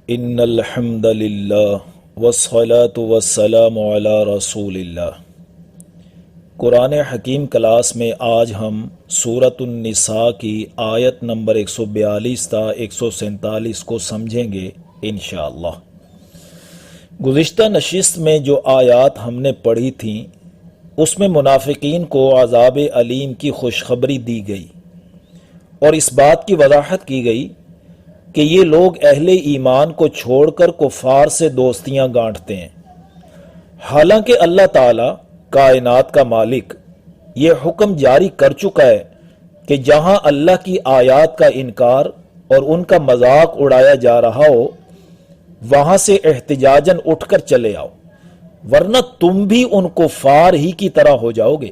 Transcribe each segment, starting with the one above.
ان الحمد للہ والصلاة والسلام علی رسول اللہ۔ قرآن حکیم کلاس میں آج ہم سورۃ النساء کی آیت نمبر 142 تا 147 کو سمجھیں گے انشاءاللہ۔ گزشتہ نشست میں جو آیات ہم نے پڑھی تھیں اس میں منافقین کو عذاب علیم کی خوشخبری دی گئی اور اس بات کی وضاحت کی گئی کہ یہ لوگ اہل ایمان کو چھوڑ کر کفار سے دوستیاں گانٹتے ہیں، حالانکہ اللہ تعالیٰ کائنات کا مالک یہ حکم جاری کر چکا ہے کہ جہاں اللہ کی آیات کا انکار اور ان کا مذاق اڑایا جا رہا ہو وہاں سے احتجاجاً اٹھ کر چلے آؤ، ورنہ تم بھی ان کفار ہی کی طرح ہو جاؤ گے۔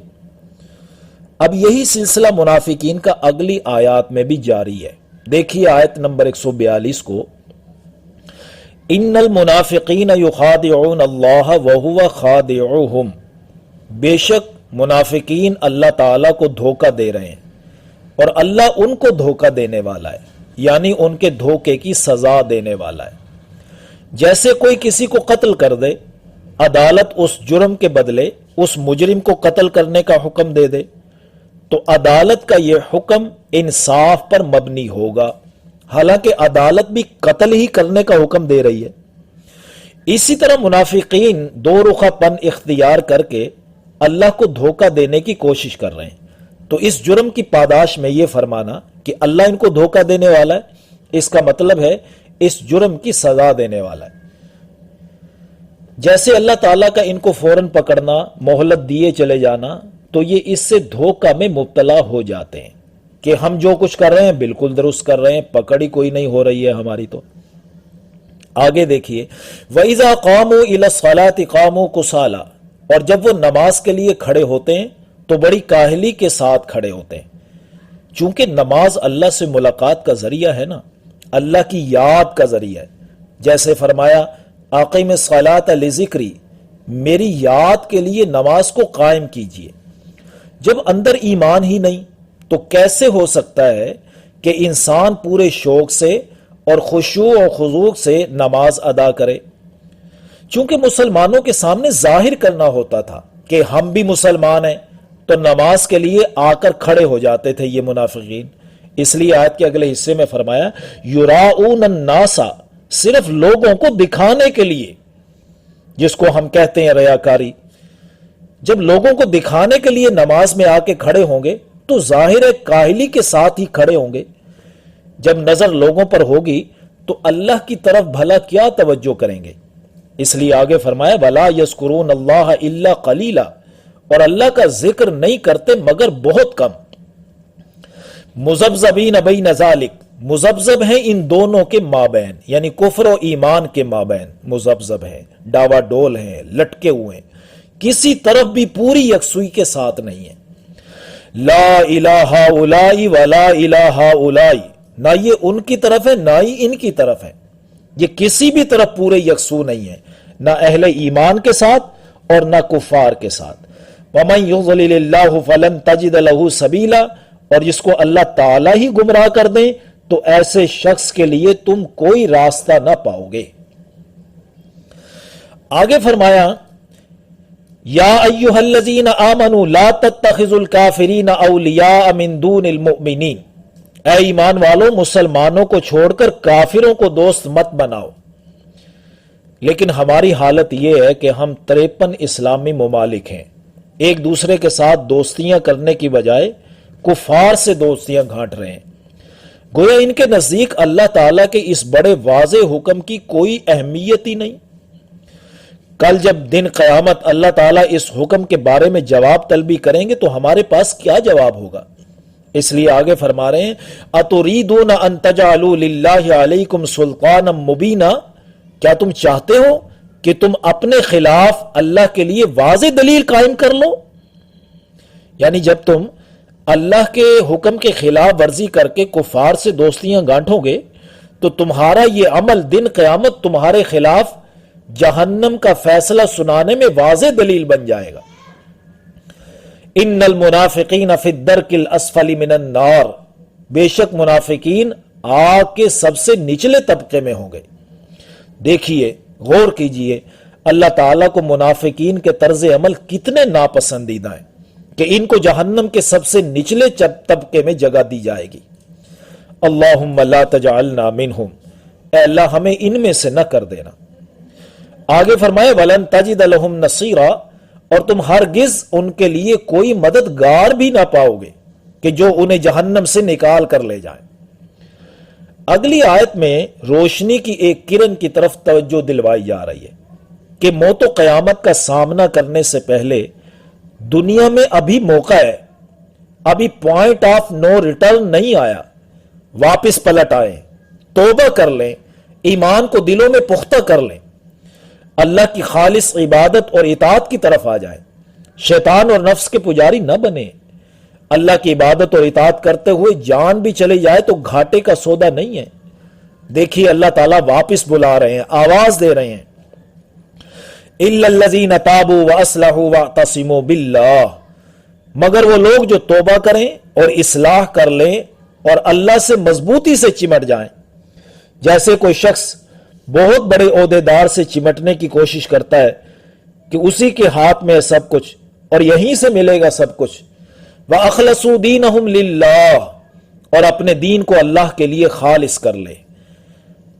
اب یہی سلسلہ منافقین کا اگلی آیات میں بھی جاری ہے۔ دیکھیے آیت نمبر 142 کو، ان المنافقین یخادعون اللہ وہو خادعوہم، بے شک منافقین اللہ تعالیٰ کو دھوکہ دے رہے ہیں اور اللہ ان کو دھوکہ دینے والا ہے، یعنی ان کے دھوکے کی سزا دینے والا ہے۔ جیسے کوئی کسی کو قتل کر دے، عدالت اس جرم کے بدلے اس مجرم کو قتل کرنے کا حکم دے دے تو عدالت کا یہ حکم انصاف پر مبنی ہوگا، حالانکہ عدالت بھی قتل ہی کرنے کا حکم دے رہی ہے۔ اسی طرح منافقین دو رخا پن اختیار کر کے اللہ کو دھوکہ دینے کی کوشش کر رہے ہیں، تو اس جرم کی پاداش میں یہ فرمانا کہ اللہ ان کو دھوکہ دینے والا ہے، اس کا مطلب ہے اس جرم کی سزا دینے والا ہے۔ جیسے اللہ تعالیٰ کا ان کو فوراً پکڑنا، مہلت دیے چلے جانا، تو یہ اس سے دھوکہ میں مبتلا ہو جاتے ہیں کہ ہم جو کچھ کر رہے ہیں بالکل درست کر رہے ہیں، پکڑی کوئی نہیں ہو رہی ہے ہماری۔ تو آگے دیکھیے، وَإِذَا قَامُوا إِلَى الصَّلَاةِ قَامُوا كُسَالَىٰ، اور جب وہ نماز کے لیے کھڑے ہوتے ہیں تو بڑی کاہلی کے ساتھ کھڑے ہوتے ہیں، چونکہ نماز اللہ سے ملاقات کا ذریعہ ہے نا، اللہ کی یاد کا ذریعہ ہے۔ جیسے فرمایا اقیم الصلاۃ لذکری، میری یاد کے لیے نماز کو قائم کیجیے۔ جب اندر ایمان ہی نہیں تو کیسے ہو سکتا ہے کہ انسان پورے شوق سے اور خشوع و خضوع سے نماز ادا کرے؟ چونکہ مسلمانوں کے سامنے ظاہر کرنا ہوتا تھا کہ ہم بھی مسلمان ہیں، تو نماز کے لیے آ کر کھڑے ہو جاتے تھے یہ منافقین۔ اس لیے آیت کے اگلے حصے میں فرمایا یراؤن الناس، صرف لوگوں کو دکھانے کے لیے، جس کو ہم کہتے ہیں ریاکاری۔ جب لوگوں کو دکھانے کے لیے نماز میں آ کے کھڑے ہوں گے تو ظاہر ہے کاہلی کے ساتھ ہی کھڑے ہوں گے۔ جب نظر لوگوں پر ہوگی تو اللہ کی طرف بھلا کیا توجہ کریں گے؟ اس لیے آگے فرمایا وَلَا يَذْكُرُونَ اللَّهَ إِلَّا قَلِيلًا، اور اللہ کا ذکر نہیں کرتے مگر بہت کم۔ مذبذبین بین ذالک، مذبذب ہیں ان دونوں کے مابین، یعنی کفر و ایمان کے مابین مذبذب ہیں، ڈاوا ڈول ہیں، لٹکے ہوئے ہیں، کسی طرف بھی پوری یکسوئی کے ساتھ نہیں ہے۔ لا الہ اولائی ولا الہ اولائی، نہ یہ ان کی طرف ہے نہ ہی ان کی طرف ہے، یہ کسی بھی طرف پورے یکسو نہیں ہے، نہ اہل ایمان کے ساتھ اور نہ کفار کے ساتھ۔ وَمَن يُضْلِلِ اللَّهُ فَلَن تَجِدَ لَهُ سَبِيلًا، اور جس کو اللہ تعالیٰ ہی گمراہ کر دیں تو ایسے شخص کے لیے تم کوئی راستہ نہ پاؤ گے۔ آگے فرمایا یا ایھا الذین آمنوا لا تتخذوا الکافرین اولیاء من دون المؤمنین، اے ایمان والو مسلمانوں کو چھوڑ کر کافروں کو دوست مت بناؤ۔ لیکن ہماری حالت یہ ہے کہ ہم 53 اسلامی ممالک ہیں، ایک دوسرے کے ساتھ دوستیاں کرنے کی بجائے کفار سے دوستیاں گھانٹ رہے ہیں، گویا ان کے نزدیک اللہ تعالیٰ کے اس بڑے واضح حکم کی کوئی اہمیت ہی نہیں۔ کل جب دن قیامت اللہ تعالیٰ اس حکم کے بارے میں جواب طلبی کریں گے تو ہمارے پاس کیا جواب ہوگا؟ اس لیے آگے فرما رہے ہیں اتریدون ان تجعلوا للہ علیکم سلطانا مبینا، کیا تم چاہتے ہو کہ تم اپنے خلاف اللہ کے لیے واضح دلیل قائم کر لو؟ یعنی جب تم اللہ کے حکم کے خلاف ورزی کر کے کفار سے دوستیاں گانٹو گے تو تمہارا یہ عمل دن قیامت تمہارے خلاف جہنم کا فیصلہ سنانے میں واضح دلیل بن جائے گا۔ ان المنافقین فی الدرک الاسفل من النار، بے شک منافقین آگ کے سب سے نچلے طبقے میں ہوں گے۔ دیکھیے، غور کیجئے اللہ تعالیٰ کو منافقین کے طرز عمل کتنے ناپسندیدہ ہیں کہ ان کو جہنم کے سب سے نچلے طبقے میں جگہ دی جائے گی۔ اللہم لا تجعلنا منہم، اے اللہ ہمیں ان میں سے نہ کر دینا۔ آگے فرمائے وَلَن تَجِدَ لَهُمْ نَصِيرًا، اور تم ہرگز ان کے لیے کوئی مددگار بھی نہ پاؤ گے کہ جو انہیں جہنم سے نکال کر لے جائیں۔ اگلی آیت میں روشنی کی ایک کرن کی طرف توجہ دلوائی جا رہی ہے کہ موت و قیامت کا سامنا کرنے سے پہلے دنیا میں ابھی موقع ہے، ابھی پوائنٹ آف نو ریٹرن نہیں آیا۔ واپس پلٹ آئیں، توبہ کر لیں، ایمان کو دلوں میں پختہ کر لیں، اللہ کی خالص عبادت اور اطاعت کی طرف آ جائیں، شیطان اور نفس کے پجاری نہ بنیں۔ اللہ کی عبادت اور اطاعت کرتے ہوئے جان بھی چلے جائے تو گھاٹے کا سودا نہیں ہے۔ دیکھیے اللہ تعالیٰ واپس بلا رہے ہیں، آواز دے رہے ہیں، إِلَّا الَّذِينَ تَابُوا وَأَصْلَحُوا وَاعْتَصِمُوا بِاللَّهِ، مگر وہ لوگ جو توبہ کریں اور اصلاح کر لیں اور اللہ سے مضبوطی سے چمٹ جائیں۔ جیسے کوئی شخص بہت بڑے عہدیدار سے چمٹنے کی کوشش کرتا ہے کہ اسی کے ہاتھ میں ہے سب کچھ اور یہیں سے ملے گا سب کچھ۔ وَأَخْلَصُوا دِينَهُمْ لِلَّهِ، اور اپنے دین کو اللہ کے لیے خالص کر لے۔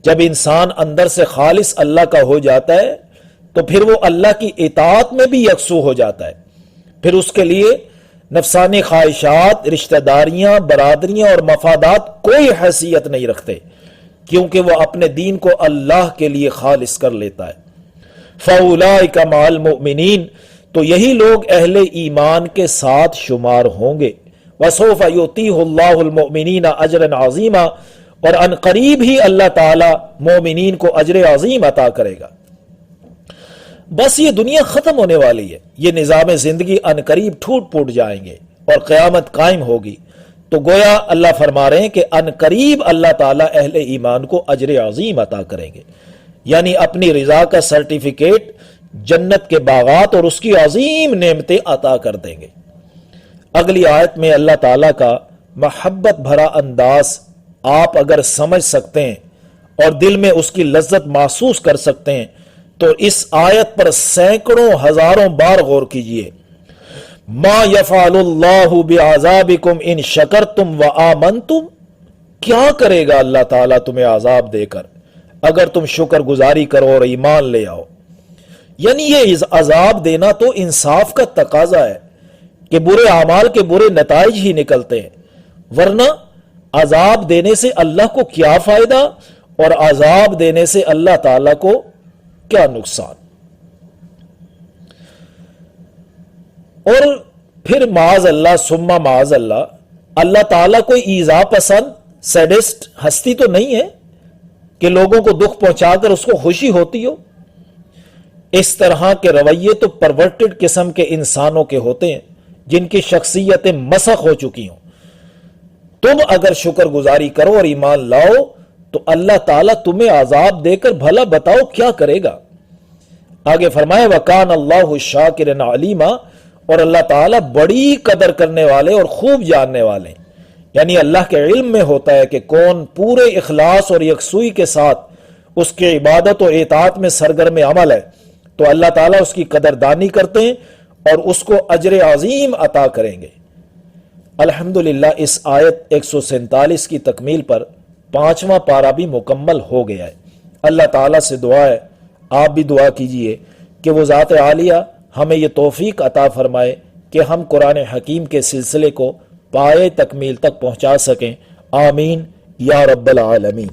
جب انسان اندر سے خالص اللہ کا ہو جاتا ہے تو پھر وہ اللہ کی اطاعت میں بھی یکسو ہو جاتا ہے، پھر اس کے لیے نفسانی خواہشات، رشتہ داریاں، برادریاں اور مفادات کوئی حیثیت نہیں رکھتے، کیونکہ وہ اپنے دین کو اللہ کے لیے خالص کر لیتا ہے۔ فَأُولَٰئِكَ مَعَ الْمُؤْمِنِينَ، تو یہی لوگ اہل ایمان کے ساتھ شمار ہوں گے۔ وَسَوْفَ يُؤْتِيهُ اللَّهُ الْمُؤْمِنِينَ أَجْرًا عَظِيمًا، اور ان قریب ہی اللہ تعالی مومنین کو اجر عظیم عطا کرے گا۔ بس یہ دنیا ختم ہونے والی ہے، یہ نظام زندگی ان قریب ٹوٹ پھوٹ جائیں گے اور قیامت قائم ہوگی۔ تو گویا اللہ فرما رہے ہیں کہ ان قریب اللہ تعالیٰ اہل ایمان کو اجر عظیم عطا کریں گے، یعنی اپنی رضا کا سرٹیفکیٹ، جنت کے باغات اور اس کی عظیم نعمتیں عطا کر دیں گے۔ اگلی آیت میں اللہ تعالیٰ کا محبت بھرا انداز آپ اگر سمجھ سکتے ہیں اور دل میں اس کی لذت محسوس کر سکتے ہیں تو اس آیت پر سینکڑوں ہزاروں بار غور کیجئے۔ ما یفعل اللہ بعذابکم ان شکرتم وآمنتم، کیا کرے گا اللہ تعالیٰ تمہیں عذاب دے کر اگر تم شکر گزاری کرو اور ایمان لے آؤ۔ یعنی یہ عذاب دینا تو انصاف کا تقاضا ہے کہ برے اعمال کے برے نتائج ہی نکلتے ہیں، ورنہ عذاب دینے سے اللہ کو کیا فائدہ اور عذاب دینے سے اللہ تعالیٰ کو کیا نقصان۔ اور پھر معاذ اللہ ثم معاذ اللہ، اللہ تعالیٰ کوئی ایذا پسند سیڈسٹ ہستی تو نہیں ہے کہ لوگوں کو دکھ پہنچا کر اس کو خوشی ہوتی ہو۔ اس طرح کے رویے تو پرورٹڈ قسم کے انسانوں کے ہوتے ہیں جن کی شخصیتیں مسخ ہو چکی ہوں۔ تم اگر شکر گزاری کرو اور ایمان لاؤ تو اللہ تعالیٰ تمہیں عذاب دے کر بھلا بتاؤ کیا کرے گا۔ آگے فرمائے وَكَانَ اللَّهُ شَاكِرًا عَلِيمًا، اور اللہ تعالیٰ بڑی قدر کرنے والے اور خوب جاننے والے، یعنی اللہ کے علم میں ہوتا ہے کہ کون پورے اخلاص اور یکسوئی کے ساتھ اس کے عبادت اور اطاعت میں سرگرم عمل ہے تو اللہ تعالیٰ اس کی قدردانی کرتے ہیں اور اس کو اجر عظیم عطا کریں گے۔ الحمدللہ اس آیت 147 کی تکمیل پر 5واں پارہ بھی مکمل ہو گیا ہے۔ اللہ تعالیٰ سے دعا ہے، آپ بھی دعا کیجئے کہ وہ ذات عالیہ ہمیں یہ توفیق عطا فرمائے کہ ہم قرآن حکیم کے سلسلے کو پائے تکمیل تک پہنچا سکیں۔ آمین یا رب العالمین۔